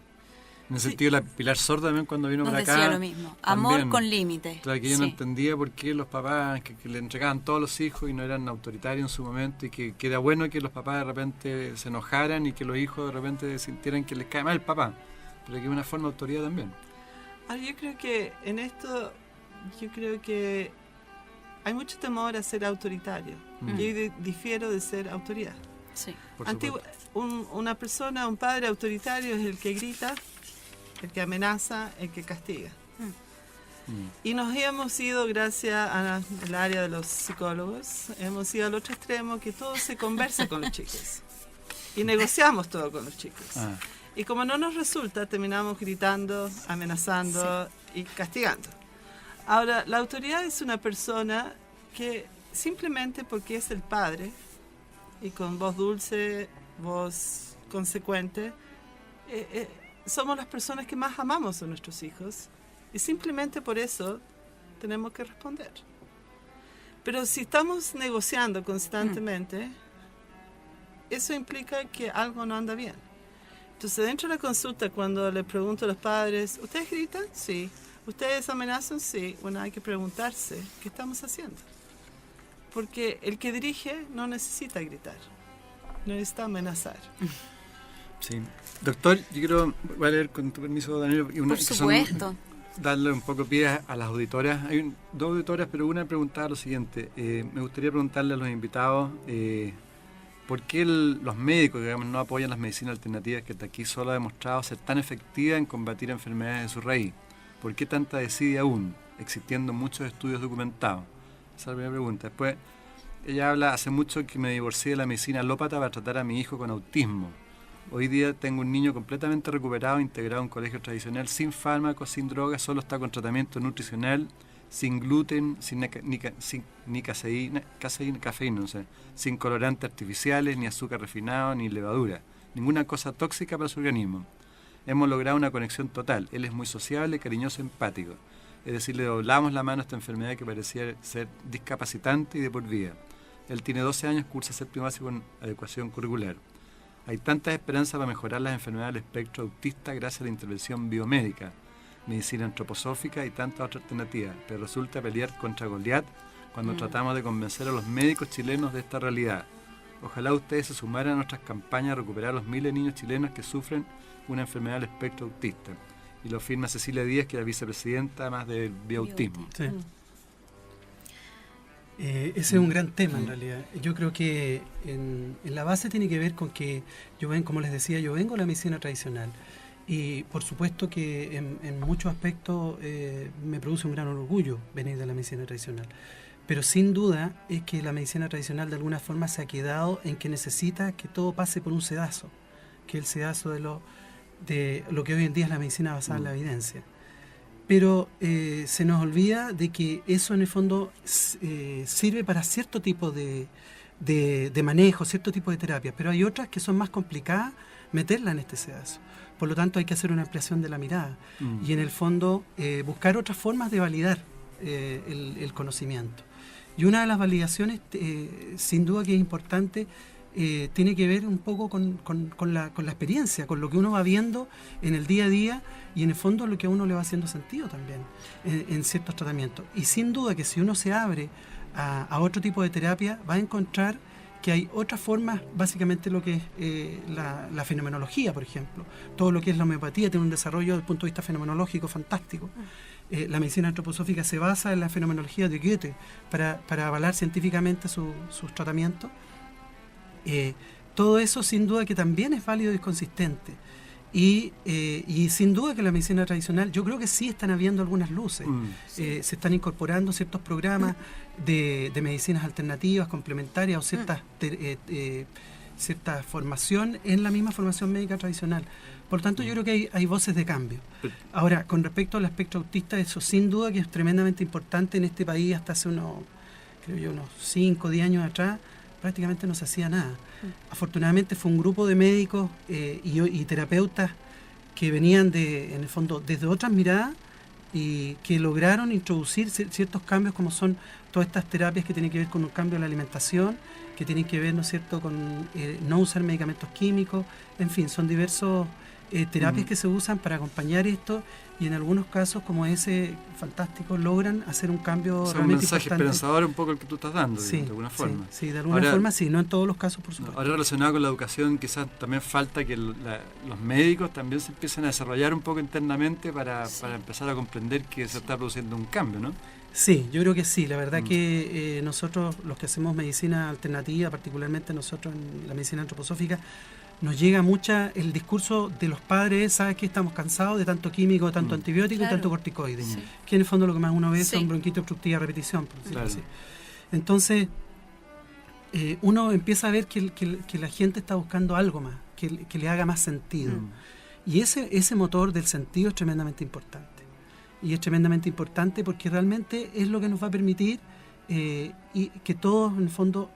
En el sentido de la Pilar Sordo también, cuando vino para acá, decía lo mismo, amor con límite. Claro, que ella no entendía por qué los papás que le entregaban todos los hijos y no eran autoritarios en su momento, y que era bueno que los papás de repente se enojaran y que los hijos de repente sintieran que les cae mal el papá, pero que es una forma de autoridad también. Yo creo que en esto, hay mucho temor a ser autoritario. Yo difiero de ser autoridad. Sí. Una persona, un padre autoritario es el que grita, el que amenaza, el que castiga. Y nos hemos ido, gracias al área de los psicólogos, hemos ido al otro extremo, que todo se conversa con los chicos. Y negociamos todo con los chicos. Y como no nos resulta, terminamos gritando, amenazando y castigando. Ahora, la autoridad es una persona que simplemente porque es el padre, y con voz dulce, voz consecuente, somos las personas que más amamos a nuestros hijos, y simplemente por eso tenemos que responder. Pero si estamos negociando constantemente, eso implica que algo no anda bien. Entonces, dentro de la consulta, cuando le pregunto a los padres, ¿ustedes gritan? Sí. ¿Ustedes amenazan? Sí. Bueno, hay que preguntarse, ¿qué estamos haciendo? Porque el que dirige no necesita gritar, no necesita amenazar. Sí. Doctor, yo voy a leer con tu permiso, Daniel, Por supuesto. darle un poco pie a las auditoras. Hay dos auditoras, pero una preguntaba lo siguiente. Me gustaría preguntarle a los invitados por qué los médicos, digamos, no apoyan las medicinas alternativas que hasta aquí solo ha demostrado ser tan efectiva en combatir enfermedades de su raíz. ¿Por qué tanta desidia aún, existiendo muchos estudios documentados? Esa es la primera pregunta. Después, ella habla, hace mucho que me divorcié de la medicina alópata para tratar a mi hijo con autismo. Hoy día tengo un niño completamente recuperado, integrado en un colegio tradicional, sin fármacos, sin drogas, solo está con tratamiento nutricional, sin gluten, sin cafeína, no sé, sin colorantes artificiales, ni azúcar refinado, ni levadura. Ninguna cosa tóxica para su organismo. Hemos logrado una conexión total. Él es muy sociable, cariñoso, empático. Es decir, le doblamos la mano a esta enfermedad que parecía ser discapacitante y de por vida. Él tiene 12 años, cursa séptimo básico con adecuación curricular. Hay tantas esperanzas para mejorar las enfermedades del espectro autista gracias a la intervención biomédica, medicina antroposófica y tantas otras alternativas, pero resulta pelear contra Goliat cuando tratamos de convencer a los médicos chilenos de esta realidad. Ojalá ustedes se sumaran a nuestras campañas a recuperar a los miles de niños chilenos que sufren una enfermedad del espectro autista. Y lo firma Cecilia Díaz, que es la vicepresidenta más del bioautismo. Sí. Ese es un gran tema en realidad. Yo creo que en la base tiene que ver con que como les decía, yo vengo de la medicina tradicional y por supuesto que en muchos aspectos me produce un gran orgullo venir de la medicina tradicional. Pero sin duda es que la medicina tradicional de alguna forma se ha quedado en que necesita que todo pase por un sedazo, que el sedazo de lo que hoy en día es la medicina basada en la evidencia. Pero se nos olvida de que eso en el fondo sirve para cierto tipo de manejo, cierto tipo de terapias, pero hay otras que son más complicadas meterla en este sedazo. Por lo tanto hay que hacer una ampliación de la mirada y en el fondo buscar otras formas de validar el conocimiento. Y una de las validaciones, sin duda que es importante, tiene que ver un poco con la experiencia, con lo que uno va viendo en el día a día y en el fondo lo que a uno le va haciendo sentido también en ciertos tratamientos. Y sin duda que si uno se abre a otro tipo de terapia, va a encontrar que hay otras formas, básicamente lo que es la fenomenología, por ejemplo. Todo lo que es la homeopatía tiene un desarrollo desde el punto de vista fenomenológico fantástico. La medicina antroposófica se basa en la fenomenología de Goethe para avalar científicamente sus tratamientos. Todo eso sin duda que también es válido y consistente y sin duda que la medicina tradicional, yo creo que sí están habiendo algunas luces, se están incorporando ciertos programas de medicinas alternativas, complementarias o cierta formación en la misma formación médica tradicional. Por lo tanto, yo creo que hay voces de cambio. Ahora, con respecto al espectro autista, eso sin duda que es tremendamente importante en este país. Hasta hace unos 5 o 10 años atrás prácticamente no se hacía nada. Afortunadamente fue un grupo de médicos y terapeutas que venían en el fondo desde otras miradas y que lograron introducir ciertos cambios, como son todas estas terapias que tienen que ver con un cambio en la alimentación, que tienen que ver, ¿no es cierto?, con no usar medicamentos químicos. En fin, son diversos terapias que se usan para acompañar esto y en algunos casos, como ese fantástico, logran hacer un cambio realmente importante. Un mensaje esperanzador un poco el que tú estás dando, sí, de alguna forma. Sí, de alguna forma sí, no en todos los casos, por supuesto. Ahora, relacionado con la educación, quizás también falta que los médicos también se empiecen a desarrollar un poco internamente para empezar a comprender que se está produciendo un cambio, ¿no? Sí, yo creo que sí. La verdad que nosotros, los que hacemos medicina alternativa, particularmente nosotros en la medicina antroposófica, nos llega el discurso de los padres, ¿sabes qué? Estamos cansados de tanto químico, de tanto antibiótico y tanto corticoide. Que en el fondo lo que más uno ve son bronquitis obstructiva a repetición, por decirlo así. Entonces, uno empieza a ver que la gente está buscando algo más, que le haga más sentido. Y ese motor del sentido es tremendamente importante. Y es tremendamente importante porque realmente es lo que nos va a permitir y que todos, en el fondo,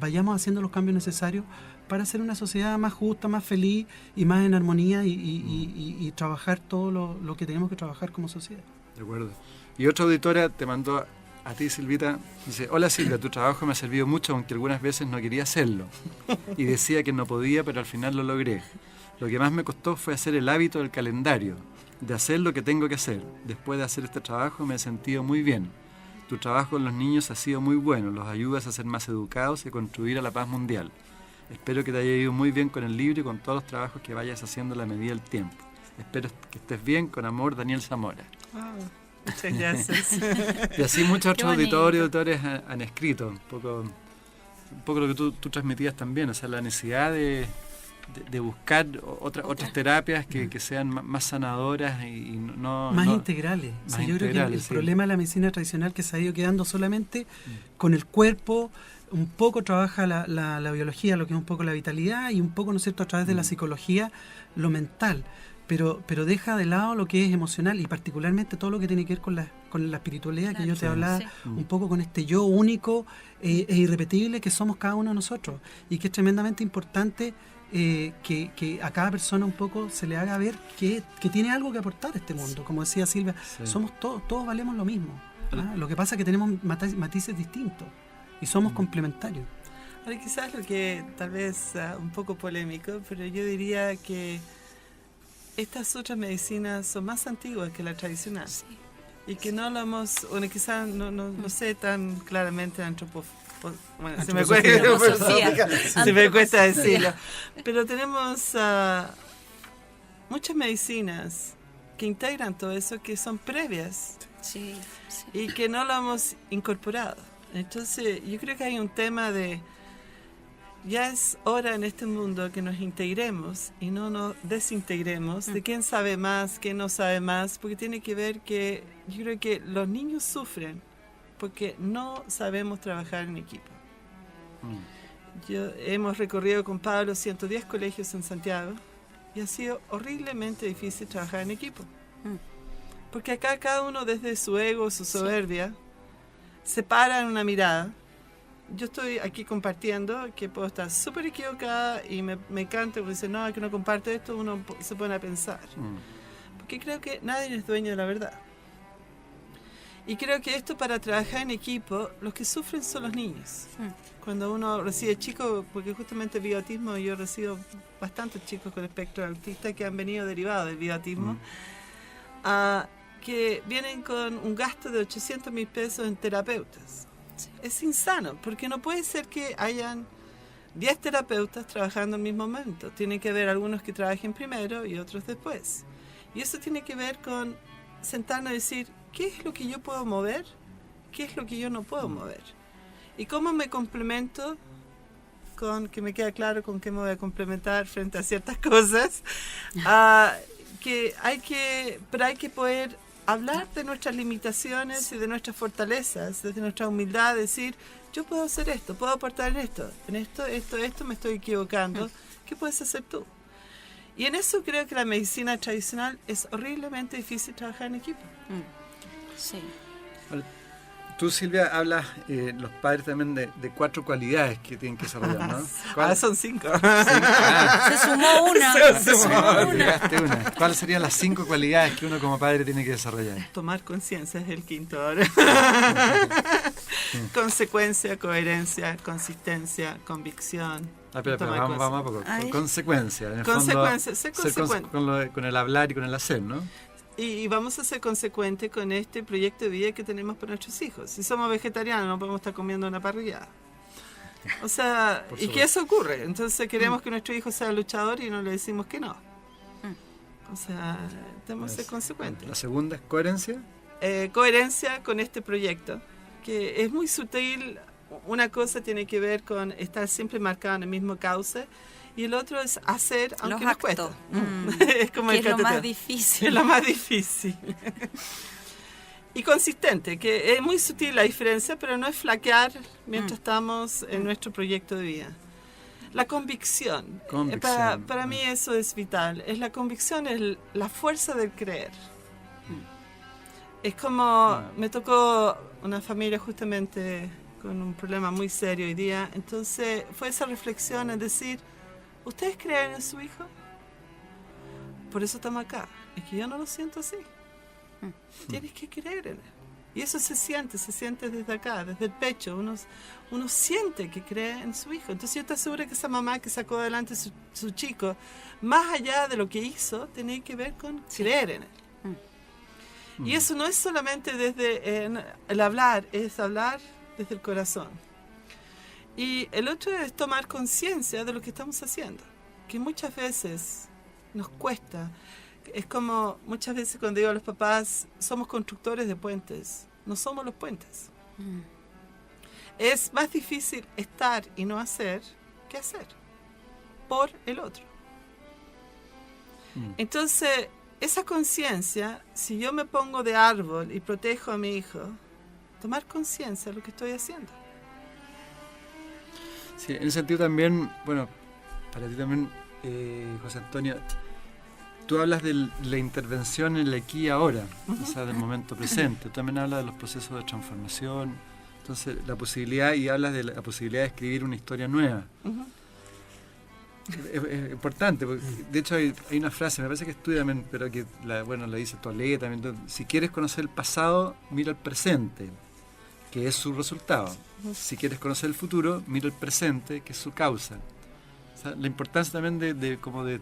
vayamos haciendo los cambios necesarios para hacer una sociedad más justa, más feliz y más en armonía y trabajar todo lo que tenemos que trabajar como sociedad. De acuerdo. Y otra auditora te mandó a ti, Silvita, dice: hola Silvia, tu trabajo me ha servido mucho, aunque algunas veces no quería hacerlo. Y decía que no podía, pero al final lo logré. Lo que más me costó fue hacer el hábito del calendario, de hacer lo que tengo que hacer. Después de hacer este trabajo me he sentido muy bien. Tu trabajo con los niños ha sido muy bueno, los ayudas a ser más educados y a contribuir a la paz mundial. Espero que te haya ido muy bien con el libro y con todos los trabajos que vayas haciendo a la medida del tiempo. Espero que estés bien, con amor, Daniel Zamora. Wow, muchas gracias. Y así muchos Qué otros bonito. autores han escrito, un poco lo que tú transmitías también, o sea, la necesidad de buscar otras terapias que sean más sanadoras y Más integrales. más Sí, yo creo que el integrales, sí. problema de la medicina tradicional que se ha ido quedando solamente con el cuerpo, un poco trabaja la biología, lo que es un poco la vitalidad, y un poco, ¿no es cierto?, a través de la psicología, lo mental. Pero deja de lado lo que es emocional, y particularmente todo lo que tiene que ver con la espiritualidad, que Claro. yo te hablaba Sí. un poco, con este yo único e irrepetible que somos cada uno de nosotros, y que es tremendamente importante que a cada persona un poco se le haga ver que tiene algo que aportar a este mundo. Como decía Silvia, Sí. somos todos valemos lo mismo. ¿Ah? Lo que pasa es que tenemos matices distintos y somos complementarios. Ahora, quizás lo que tal vez un poco polémico, pero yo diría que estas otras medicinas son más antiguas que la tradicional. Sí. Y que no lo hemos, bueno, quizás no sé tan claramente bueno, se me Antroposofía. cuesta, se me cuesta decirlo. Pero tenemos muchas medicinas que integran todo eso, que son previas Sí, sí. y que no lo hemos incorporado. Entonces, yo creo que hay un tema de, ya es hora en este mundo que nos integremos y no nos desintegremos de quién sabe más, quién no sabe más, porque tiene que ver que yo creo que los niños sufren porque no sabemos trabajar en equipo. Hemos recorrido con Pablo 110 colegios en Santiago y ha sido horriblemente difícil trabajar en equipo. Porque acá cada uno desde su ego, su soberbia, se para en una mirada. Yo estoy aquí compartiendo que puedo estar súper equivocada y me encanta porque dice, no, que no comparte esto, uno se pone a pensar. Porque creo que nadie es dueño de la verdad. Y creo que esto, para trabajar en equipo, los que sufren son los niños. Cuando uno recibe chicos, porque justamente el bioautismo, yo recibo bastantes chicos con espectro autista que han venido derivados del bioautismo, que vienen con un gasto de 800.000 pesos en terapeutas. Sí. Es insano, porque no puede ser que hayan 10 terapeutas trabajando al mismo momento. Tiene que haber algunos que trabajen primero y otros después. Y eso tiene que ver con sentarnos y decir, ¿qué es lo que yo puedo mover? ¿Qué es lo que yo no puedo mover? ¿Y cómo me complemento? Que me queda claro con qué me voy a complementar frente a ciertas cosas. Pero hay que poder hablar de nuestras limitaciones y de nuestras fortalezas, desde nuestra humildad, decir, yo puedo hacer esto, puedo aportar en esto, me estoy equivocando. ¿Qué puedes hacer tú? Y en eso creo que la medicina tradicional es horriblemente difícil trabajar en equipo. Sí. Tú, Silvia, hablas, los padres también, de 4 cualidades que tienen que desarrollar, ¿no? Son 5. Se sumó una. Se sumó Llegaste una. ¿Cuáles serían las 5 cualidades que uno como padre tiene que desarrollar? Tomar conciencia es el quinto ahora. Consecuencia, coherencia, consistencia, convicción. Pero vamos a poco. Ay. Consecuencia. En el Consecuencia, fondo, ser ser consecuente. con el hablar y con el hacer, ¿no? Y vamos a ser consecuentes con este proyecto de vida que tenemos para nuestros hijos. Si somos vegetarianos, no podemos estar comiendo una parrillada. O sea, Por ¿y supuesto. qué eso ocurre? Entonces queremos que nuestro hijo sea luchador y no le decimos que no. O sea, tenemos que ser consecuentes. La segunda es coherencia. Coherencia con este proyecto, que es muy sutil. Una cosa tiene que ver con estar siempre marcado en el mismo cauce, y el otro es hacer aunque nos cuesta. Es como que el es lo más cateto. difícil. Es lo más difícil. Y consistente, que es muy sutil la diferencia, pero no es flaquear mientras estamos en nuestro proyecto de vida. La convicción. Para mí eso es vital. La convicción es la fuerza del creer. Es como, me tocó una familia justamente con un problema muy serio hoy día, entonces fue esa reflexión, es decir, ¿ustedes creen en su hijo? Por eso estamos acá. Es que yo no lo siento así. Tienes que creer en él. Y eso se siente desde acá, desde el pecho. Uno siente que cree en su hijo. Entonces yo estoy segura que esa mamá que sacó adelante su chico, más allá de lo que hizo, tenía que ver con creer en él. Y eso no es solamente desde el hablar, es hablar desde el corazón. Y el otro es tomar conciencia de lo que estamos haciendo, que muchas veces nos cuesta. Es como muchas veces cuando digo a los papás, somos constructores de puentes, no somos los puentes. Es más difícil estar y no hacer que hacer por el otro. Entonces, esa conciencia, si yo me pongo de árbol y protejo a mi hijo, tomar conciencia de lo que estoy haciendo. Sí, en ese sentido también, bueno, para ti también, José Antonio, tú hablas de la intervención en el aquí y ahora, o sea, del momento presente. Tú también hablas de los procesos de transformación, entonces la posibilidad, y hablas de la posibilidad de escribir una historia nueva. Es importante, porque de hecho hay una frase, me parece que es tuya también, pero que la dice Toledo también. Entonces, si quieres conocer el pasado, mira el presente, que es su resultado. Si quieres conocer el futuro, mira el presente, que es su causa. O sea, la importancia también de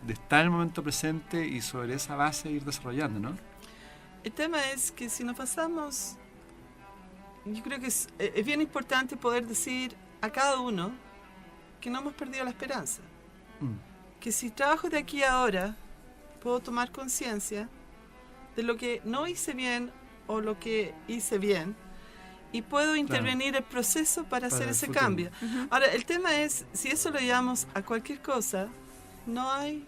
estar en el momento presente y sobre esa base ir desarrollando, ¿no? El tema es que si nos pasamos, yo creo que es bien importante poder decir a cada uno que no hemos perdido la esperanza. Que si trabajo de aquí a ahora, puedo tomar conciencia de lo que no hice bien o lo que hice bien, y puedo intervenir el proceso para hacer ese futuro. cambio. Ahora, el tema es, si eso lo llevamos a cualquier cosa, no hay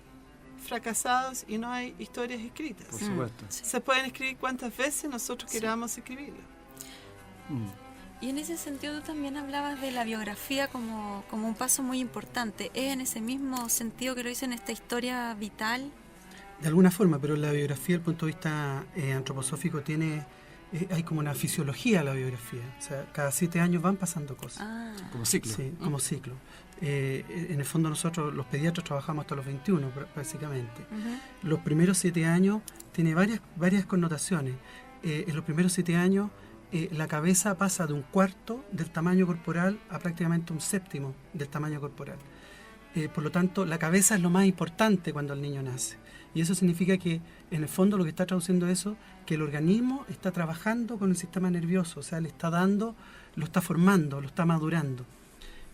fracasados y no hay historias escritas. Por supuesto. Se pueden escribir cuantas veces nosotros queramos escribirlo. Y en ese sentido tú también hablabas de la biografía como un paso muy importante. ¿Es en ese mismo sentido que lo hice en esta historia vital? De alguna forma, pero la biografía, desde el punto de vista antroposófico, hay como una fisiología a la biografía. O sea, cada 7 años van pasando cosas. Como ciclo. Sí, como ciclo. En el fondo nosotros, los pediatras, trabajamos hasta los 21, básicamente. Los primeros 7 años tiene varias connotaciones. En los primeros 7 años, la cabeza pasa de 1/4 del tamaño corporal a prácticamente 1/7 del tamaño corporal. Por lo tanto, la cabeza es lo más importante cuando el niño nace. Y eso significa que, en el fondo, lo que está traduciendo eso, que el organismo está trabajando con el sistema nervioso, o sea, le está dando, lo está formando, lo está madurando.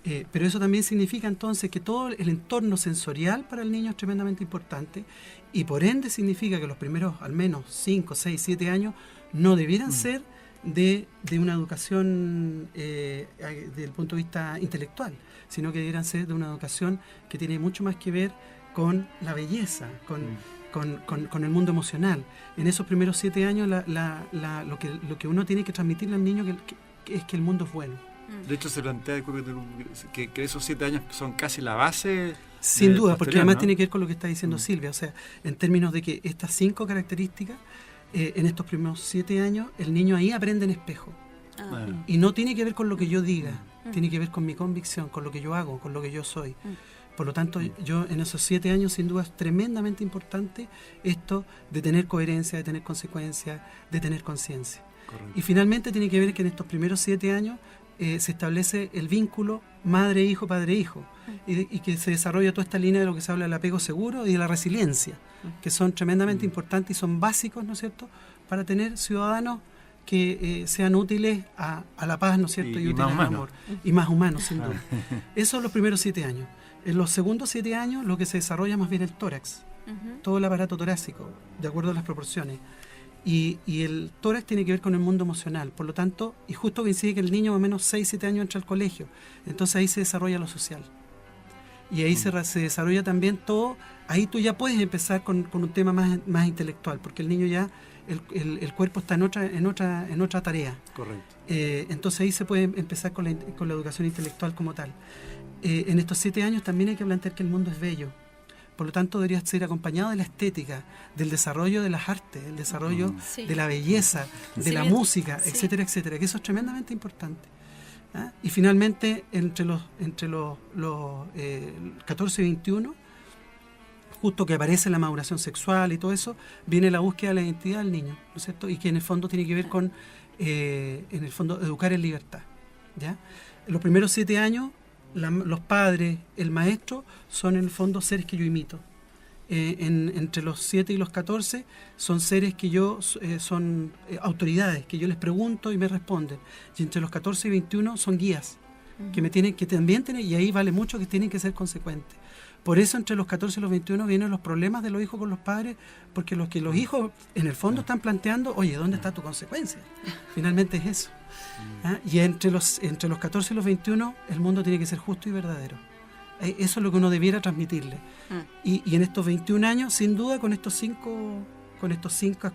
Pero eso también significa entonces que todo el entorno sensorial para el niño es tremendamente importante, y por ende significa que los primeros, al menos 5, 6, 7 años, no debieran ser de una educación desde el punto de vista intelectual, sino que debieran ser de una educación que tiene mucho más que ver con la belleza, con el mundo emocional. En esos primeros 7 años lo que uno tiene que transmitirle al niño es que el mundo es bueno. De hecho, se plantea que esos 7 años son casi la base. Sin duda, porque además, ¿no? tiene que ver con lo que está diciendo Silvia, o sea, en términos de que estas 5 características, en estos primeros 7 años, el niño ahí aprende en espejo. Y no tiene que ver con lo que yo diga, tiene que ver con mi convicción, con lo que yo hago, con lo que yo soy. Por lo tanto, yo en esos 7 años, sin duda, es tremendamente importante esto de tener coherencia, de tener consecuencia, de tener conciencia. Y finalmente tiene que ver que en estos primeros 7 años se establece el vínculo madre-hijo, padre-hijo, y que se desarrolla toda esta línea de lo que se habla del apego seguro y de la resiliencia, que son tremendamente importantes y son básicos, ¿no es cierto?, para tener ciudadanos que sean útiles a la paz, ¿no es cierto?, y útiles al amor, y más humanos, sin duda. Eso en los primeros 7 años. En los segundos 7 años, lo que se desarrolla más bien el tórax, todo el aparato torácico, de acuerdo a las proporciones. Y el tórax tiene que ver con el mundo emocional, por lo tanto, y justo coincide que el niño más o menos 6-7 años entra al colegio, entonces ahí se desarrolla lo social. Y ahí se desarrolla también todo, ahí tú ya puedes empezar con un tema más intelectual, porque el niño ya, el cuerpo está en otra tarea. Correcto. Entonces ahí se puede empezar con la educación intelectual como tal. En estos 7 años también hay que plantear que el mundo es bello. Por lo tanto, debería ser acompañado de la estética, del desarrollo de las artes, del desarrollo de la belleza, de la música, etcétera, etcétera, que eso es tremendamente importante. Y finalmente, entre los 14 y 21, justo que aparece la maduración sexual y todo eso, viene la búsqueda de la identidad del niño, ¿no es cierto? Y que en el fondo tiene que ver con, educar en libertad, ¿ya? En los primeros 7 años, los padres, el maestro, son en el fondo seres que yo imito. Entre los 7 y los 14 son seres que son autoridades, que yo les pregunto y me responden. Y entre los 14 y 21 son guías, que también tienen, y ahí vale mucho que tienen que ser consecuentes. Por eso entre los 14 y los 21 vienen los problemas de los hijos con los padres, porque los hijos en el fondo están planteando, oye, ¿dónde está tu consecuencia? Finalmente es eso. ¿Ah? Y entre los 14 y los 21 el mundo tiene que ser justo y verdadero. Eso es lo que uno debiera transmitirle. Y en estos 21 años, sin duda, con estos cinco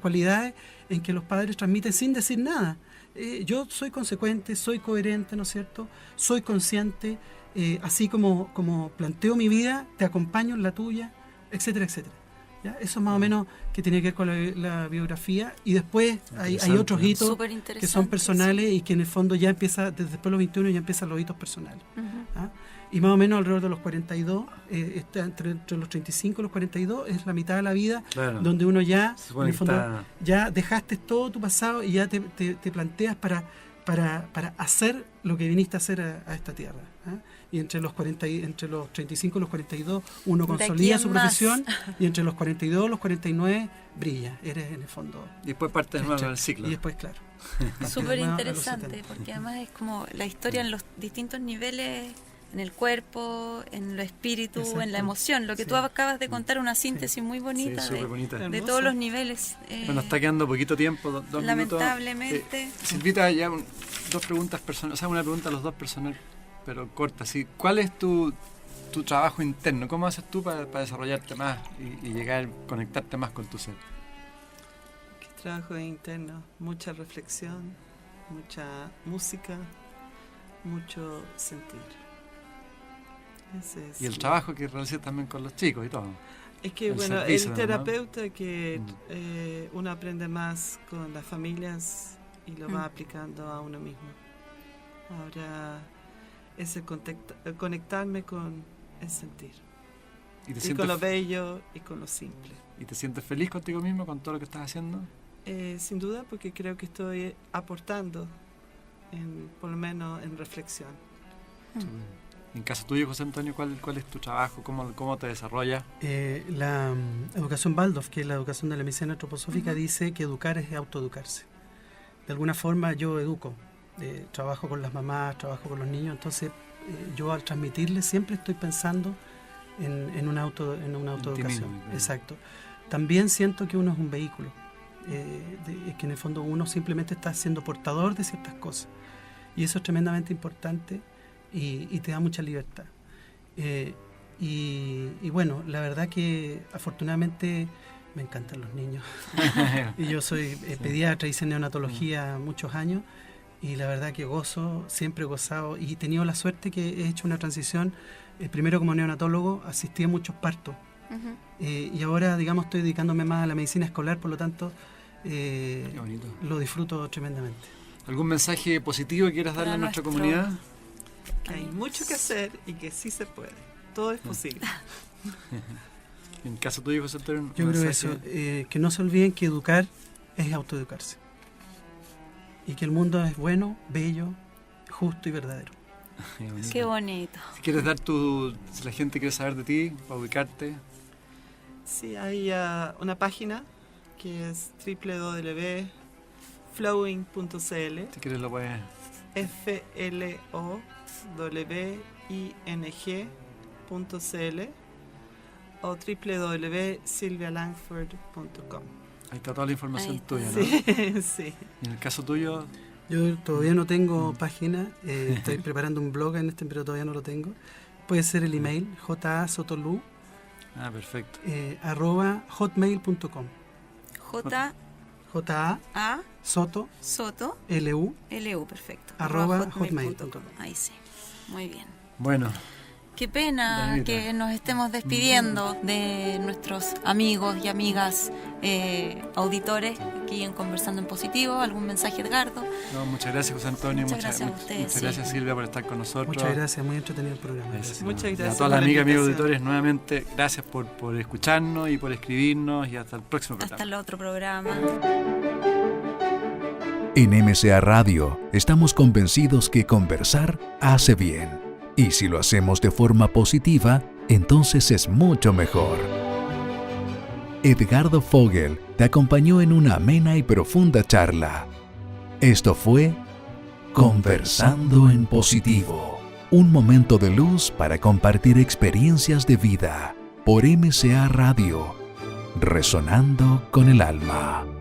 cualidades en que los padres transmiten sin decir nada. Yo soy consecuente, soy coherente, ¿no es cierto? Soy consciente, así como planteo mi vida, te acompaño en la tuya, etcétera, etcétera. ¿Ya? Eso es más o menos que tiene que ver con la biografía. Y después hay otros hitos que son personales, sí. Y que en el fondo ya empieza, después de los 21 ya empiezan los hitos personales. ¿Ah? Y más o menos alrededor de los 42, entre los 35 y los 42, es la mitad de la vida, claro, donde uno ya, en el fondo, ya dejaste todo tu pasado y ya te planteas para hacer lo que viniste a hacer a esta tierra. ¿Eh? Y entre los 35 y los 42 uno consolida su profesión, y entre los 42 y los 49 brilla, eres en el fondo. Y después parte de nuevo del ciclo. Y después, claro. Súper interesante, porque además es como la historia en los distintos niveles, en el cuerpo, en lo espíritu, exacto, en la emoción. Lo que tú acabas de contar, una síntesis muy bonita, bonita de todos los niveles. Bueno, está quedando poquito tiempo, 2 minutos. Lamentablemente. Silvita, ya 2 preguntas personales, o sea, una pregunta a los dos personal, pero corta. ¿Sí? ¿Cuál es tu trabajo interno? ¿Cómo haces tú para desarrollarte más y llegar, conectarte más con tu ser? ¿Qué trabajo interno? Mucha reflexión, mucha música, mucho sentir. Y el trabajo que realizas también con los chicos y todo. Es que, bueno, el terapeuta que uno aprende más con las familias y lo va aplicando a uno mismo. Ahora es el conectarme con el sentir. Y con lo bello y con lo simple. ¿Y te sientes feliz contigo mismo con todo lo que estás haciendo? Sin duda, porque creo que estoy aportando, por lo menos en reflexión. En caso tuyo, José Antonio, ¿cuál es tu trabajo? ¿Cómo te desarrollas? La educación Waldorf, que es la educación de la medicina antroposófica, dice que educar es autoeducarse. De alguna forma yo educo, trabajo con las mamás, trabajo con los niños, entonces yo al transmitirles siempre estoy pensando en una autoeducación. Exacto. También siento que uno es un vehículo, que en el fondo uno simplemente está siendo portador de ciertas cosas. Y eso es tremendamente importante. Y te da mucha libertad. Y bueno, la verdad que afortunadamente me encantan los niños. Y yo soy pediatra, hice neonatología muchos años, y la verdad que siempre he gozado, y he tenido la suerte que he hecho una transición. Primero como neonatólogo asistí a muchos partos, y ahora, digamos, estoy dedicándome más a la medicina escolar, por lo tanto lo disfruto tremendamente. ¿Algún mensaje positivo que quieras darle a nuestra comunidad? Que hay mucho que hacer y que sí se puede. Todo es posible. En caso tuyo, José Antonio, yo creo eso, que no se olviden que educar es autoeducarse. Y que el mundo es bueno, bello, justo y verdadero. Qué bonito. Si quieres dar si la gente quiere saber de ti, para ubicarte. Sí, hay una página que es www.flowing.cl. Si quieres lo puedes... flowing.cl o www.silvialangford.com. Ahí está toda la información tuya, ¿no? Sí, sí. ¿Y en el caso tuyo? Yo todavía no tengo página, estoy preparando un blog pero todavía no lo tengo. Puede ser el email, jasotolu, perfecto. @hotmail.com. J-A Soto Lu, perfecto. @hotmail.com. Ahí sí, muy bien. Bueno, qué pena Danita, que nos estemos despidiendo de nuestros amigos y amigas auditores aquí en Conversando en Positivo. ¿Algún mensaje, Edgardo? No, muchas gracias, José Antonio. Muchas gracias a ustedes. Muchas gracias, Silvia, por estar con nosotros. Muchas gracias, muy entretenido el programa. Muchas gracias. A todas las amigas, amigos auditores, nuevamente, gracias por escucharnos y por escribirnos, y hasta el próximo programa. Hasta el otro programa. En MCA Radio estamos convencidos que conversar hace bien. Y si lo hacemos de forma positiva, entonces es mucho mejor. Edgardo Fogel te acompañó en una amena y profunda charla. Esto fue Conversando en Positivo, Un momento de luz para compartir experiencias de vida por MCA Radio, resonando con el alma.